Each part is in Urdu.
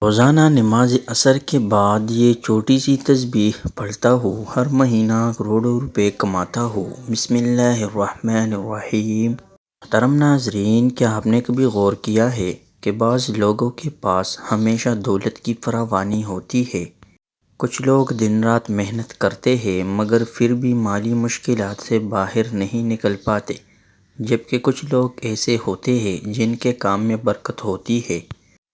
روزانہ نماز عصر کے بعد یہ چھوٹی سی تسبیح پڑھتا ہوں، ہر مہینہ کروڑوں روپے کماتا ہوں۔ بسم اللہ الرحمن الرحیم۔ محترم ناظرین، کیا آپ نے کبھی غور کیا ہے کہ بعض لوگوں کے پاس ہمیشہ دولت کی فراوانی ہوتی ہے؟ کچھ لوگ دن رات محنت کرتے ہیں مگر پھر بھی مالی مشکلات سے باہر نہیں نکل پاتے، جبکہ کچھ لوگ ایسے ہوتے ہیں جن کے کام میں برکت ہوتی ہے۔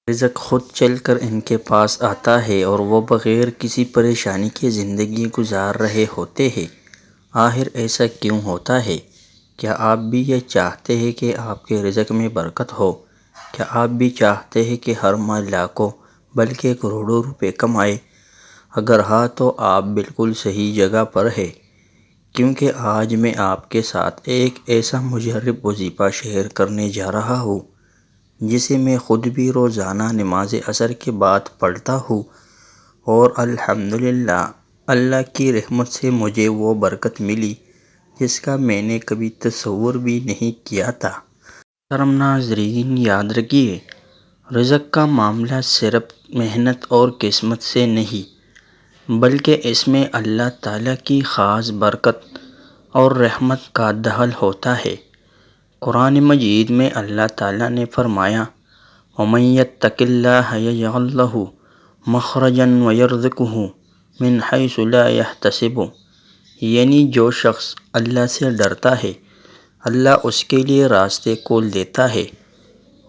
رزق خود چل کر ان کے پاس آتا ہے اور وہ بغیر کسی پریشانی کے زندگی گزار رہے ہوتے ہیں۔ آخر ایسا کیوں ہوتا ہے؟ کیا آپ بھی یہ چاہتے ہیں کہ آپ کے رزق میں برکت ہو؟ کیا آپ بھی چاہتے ہیں کہ ہر ماہ لاکھوں بلکہ کروڑوں روپے کمائے؟ اگر ہاں تو آپ بالکل صحیح جگہ پر ہیں، کیونکہ آج میں آپ کے ساتھ ایک ایسا مجرب وظیفہ شیئر کرنے جا رہا ہوں جسے میں خود بھی روزانہ نماز عصر کے بعد پڑھتا ہوں، اور الحمدللہ اللہ کی رحمت سے مجھے وہ برکت ملی جس کا میں نے کبھی تصور بھی نہیں کیا تھا۔ محترم ناظرین، یاد رکھیے، رزق کا معاملہ صرف محنت اور قسمت سے نہیں بلکہ اس میں اللہ تعالیٰ کی خاص برکت اور رحمت کا دخل ہوتا ہے۔ قرآن مجید میں اللہ تعالیٰ نے فرمایا، وَمَن يَتَّقِ اللَّهَ يَجْعَل لَّهُ مَخْرَجًا وَيَرْزُقْهُ مِنْ حَيْثُ لَا يَحْتَسِبُ، یعنی جو شخص اللہ سے ڈرتا ہے، اللہ اس کے لیے راستے کھول دیتا ہے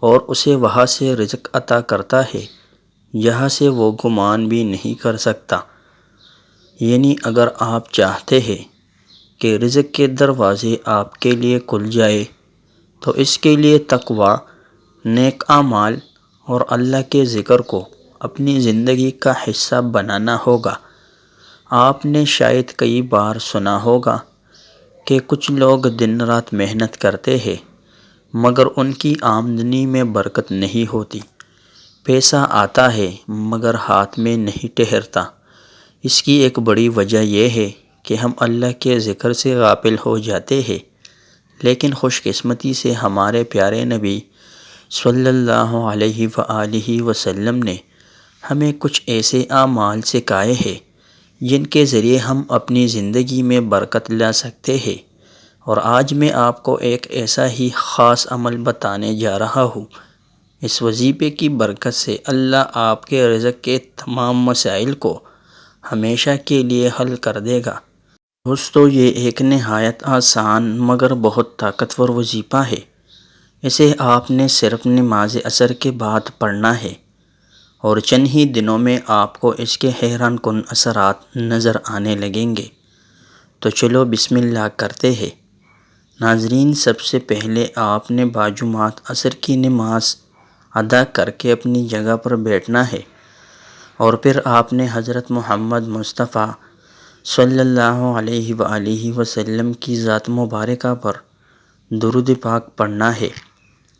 اور اسے وہاں سے رزق عطا کرتا ہے جہاں سے وہ گمان بھی نہیں کر سکتا۔ یعنی اگر آپ چاہتے ہیں کہ رزق کے دروازے آپ کے لیے کھل جائے تو اس کے لیے تقوی، نیک اعمال اور اللہ کے ذکر کو اپنی زندگی کا حصہ بنانا ہوگا۔ آپ نے شاید کئی بار سنا ہوگا کہ کچھ لوگ دن رات محنت کرتے ہیں مگر ان کی آمدنی میں برکت نہیں ہوتی۔ پیسہ آتا ہے مگر ہاتھ میں نہیں ٹھہرتا۔ اس کی ایک بڑی وجہ یہ ہے کہ ہم اللہ کے ذکر سے غافل ہو جاتے ہیں، لیکن خوش قسمتی سے ہمارے پیارے نبی صلی اللہ علیہ وآلہ وسلم نے ہمیں کچھ ایسے اعمال سکھائے ہیں جن کے ذریعے ہم اپنی زندگی میں برکت لا سکتے ہیں، اور آج میں آپ کو ایک ایسا ہی خاص عمل بتانے جا رہا ہوں۔ اس وظیفے کی برکت سے اللہ آپ کے رزق کے تمام مسائل کو ہمیشہ کے لیے حل کر دے گا۔ دوستو، یہ ایک نہایت آسان مگر بہت طاقتور وظیفہ ہے۔ اسے آپ نے صرف نماز عصر کے بعد پڑھنا ہے اور چند ہی دنوں میں آپ کو اس کے حیران کن اثرات نظر آنے لگیں گے۔ تو چلو بسم اللہ کرتے ہیں۔ ناظرین، سب سے پہلے آپ نے باجماعت عصر کی نماز ادا کر کے اپنی جگہ پر بیٹھنا ہے، اور پھر آپ نے حضرت محمد مصطفیٰ صلی اللہ علیہ وآلہ وسلم کی ذات مبارکہ پر درود پاک پڑھنا ہے۔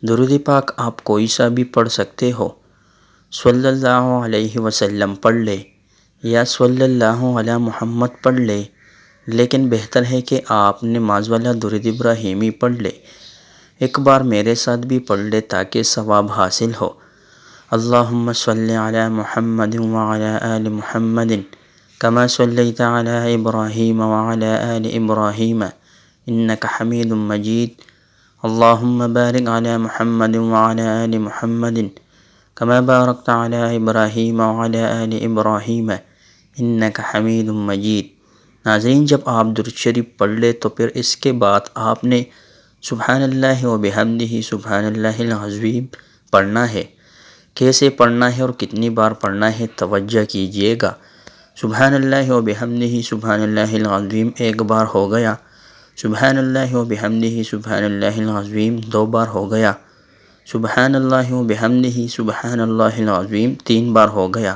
درود پاک آپ کوئی سا بھی پڑھ سکتے ہو، صلی اللہ علیہ وسلم پڑھ لے یا صلی اللہ علی محمد پڑھ لے، لیکن بہتر ہے کہ آپ نماز والا درود ابراہیمی پڑھ لے۔ ایک بار میرے ساتھ بھی پڑھ لے تاکہ ثواب حاصل ہو۔ اللہم صلی علی محمد وعلی آل محمد کما صلیت علی ابراہیم وعلی آل ابراہیم انک حمید مجید۔ اللہم بارک علی محمد وعلی آل محمد کما بارکت علی ابراہیم وعلی آل ابراہیم انک حمید مجید۔ ناظرین، جب آپ درود شریف پڑھ لے تو پھر اس کے بعد آپ نے سبحان اللہ و بحمدہ سبحان اللہ العظیم پڑھنا ہے۔ کیسے پڑھنا ہے اور کتنی بار پڑھنا ہے، توجہ کیجئے گا۔ سبحان اللہ و بحمدہ سبحان اللہ العظیم ایک بار ہو گیا، سبحان اللہ و بحمدہ سبحان اللہ العظیم دو بار ہو گیا، سبحان اللہ و بحمدہ سبحان اللہ العظیم تین بار ہو گیا۔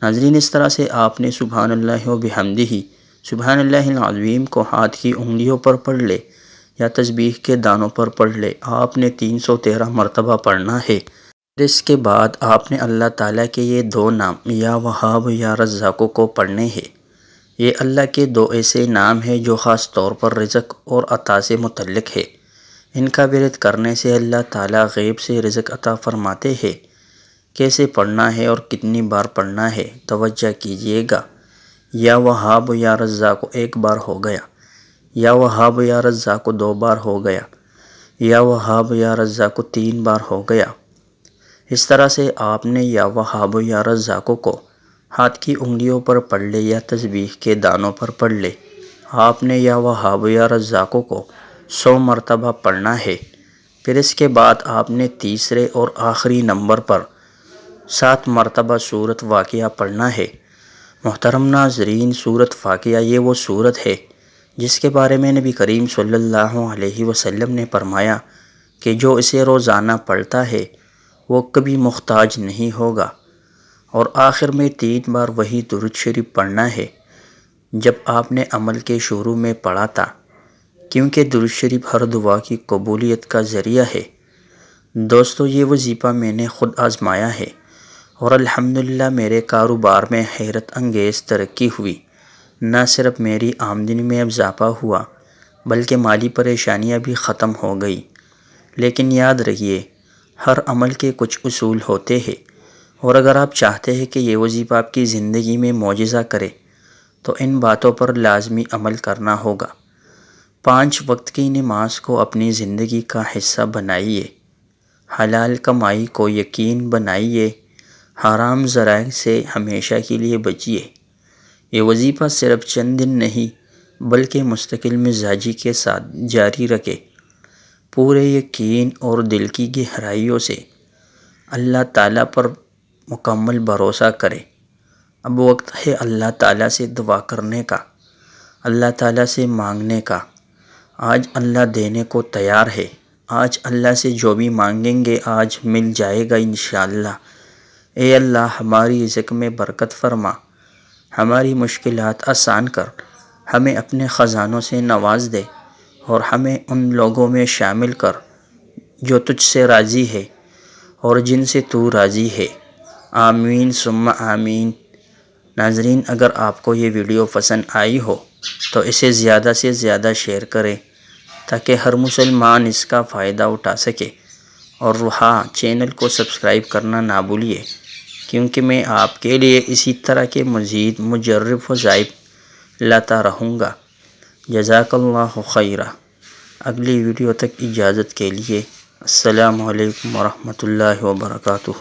ناظرین، اس طرح سے آپ نے سبحان اللہ و بحمدہ سبحان اللہ العظیم کو ہاتھ کی انگلیوں پر پڑھ لے یا تسبیح کے دانوں پر پڑھ لے۔ آپ نے 313 مرتبہ پڑھنا ہے۔ اس کے بعد آپ نے اللہ تعالیٰ کے یہ دو نام یا وہاب یا رزاق کو پڑھنے ہیں۔ یہ اللہ کے دو ایسے نام ہیں جو خاص طور پر رزق اور عطا سے متعلق ہے۔ ان کا ورد کرنے سے اللہ تعالیٰ غیب سے رزق عطا فرماتے ہیں۔ کیسے پڑھنا ہے اور کتنی بار پڑھنا ہے توجہ کیجیے گا۔ یا وہاب یا رزاق ایک بار ہو گیا، یا وہاب یا رزاق 2 بار ہو گیا، یا وہاب یا رزاق 3 بار ہو گیا۔ اس طرح سے آپ نے یا وہاب یا رزاق کو ہاتھ کی انگلیوں پر پڑھ لے یا تسبیح کے دانوں پر پڑھ لے۔ آپ نے یا وہاب یا رزاق کو 100 مرتبہ پڑھنا ہے۔ پھر اس کے بعد آپ نے تیسرے اور آخری نمبر پر 7 مرتبہ سورۃ واقعہ پڑھنا ہے۔ محترم ناظرین، سورۃ واقعہ یہ وہ سورت ہے جس کے بارے میں نبی کریم صلی اللہ علیہ وسلم نے فرمایا کہ جو اسے روزانہ پڑھتا ہے وہ کبھی محتاج نہیں ہوگا، اور آخر میں 3 بار وہی درود شریف پڑھنا ہے جب آپ نے عمل کے شروع میں پڑھا تھا، کیونکہ درود شریف ہر دعا کی قبولیت کا ذریعہ ہے۔ دوستو، یہ وظیفہ میں نے خود آزمایا ہے اور الحمدللہ میرے کاروبار میں حیرت انگیز ترقی ہوئی۔ نہ صرف میری آمدنی میں اضافہ ہوا بلکہ مالی پریشانیاں بھی ختم ہو گئی۔ لیکن یاد رکھیے، ہر عمل کے کچھ اصول ہوتے ہیں، اور اگر آپ چاہتے ہیں کہ یہ وظیفہ آپ کی زندگی میں معجزہ کرے تو ان باتوں پر لازمی عمل کرنا ہوگا۔ 5 وقت کی نماز کو اپنی زندگی کا حصہ بنائیے، حلال کمائی کو یقین بنائیے، حرام ذرائع سے ہمیشہ کے لیے بچیے۔ یہ وظیفہ صرف چند دن نہیں بلکہ مستقل مزاجی کے ساتھ جاری رکھے، پورے یقین اور دل کی گہرائیوں سے اللہ تعالیٰ پر مکمل بھروسہ کرے۔ اب وقت ہے اللہ تعالیٰ سے دعا کرنے کا، اللہ تعالیٰ سے مانگنے کا۔ آج اللہ دینے کو تیار ہے۔ آج اللہ سے جو بھی مانگیں گے آج مل جائے گا انشاءاللہ۔ اے اللہ، ہماری رزق میں برکت فرما، ہماری مشکلات آسان کر، ہمیں اپنے خزانوں سے نواز دے، اور ہمیں ان لوگوں میں شامل کر جو تجھ سے راضی ہے اور جن سے تو راضی ہے۔ آمین ثم آمین۔ ناظرین، اگر آپ کو یہ ویڈیو پسند آئی ہو تو اسے زیادہ سے زیادہ شیئر کریں تاکہ ہر مسلمان اس کا فائدہ اٹھا سکے، اور ہاں، چینل کو سبسکرائب کرنا نہ بھولیے، کیونکہ میں آپ کے لیے اسی طرح کے مزید مجرب وظائف لاتا رہوں گا۔ جزاک اللہ خیرہ۔ اگلی ویڈیو تک اجازت کے لیے السلام علیکم ورحمۃ اللہ وبرکاتہ۔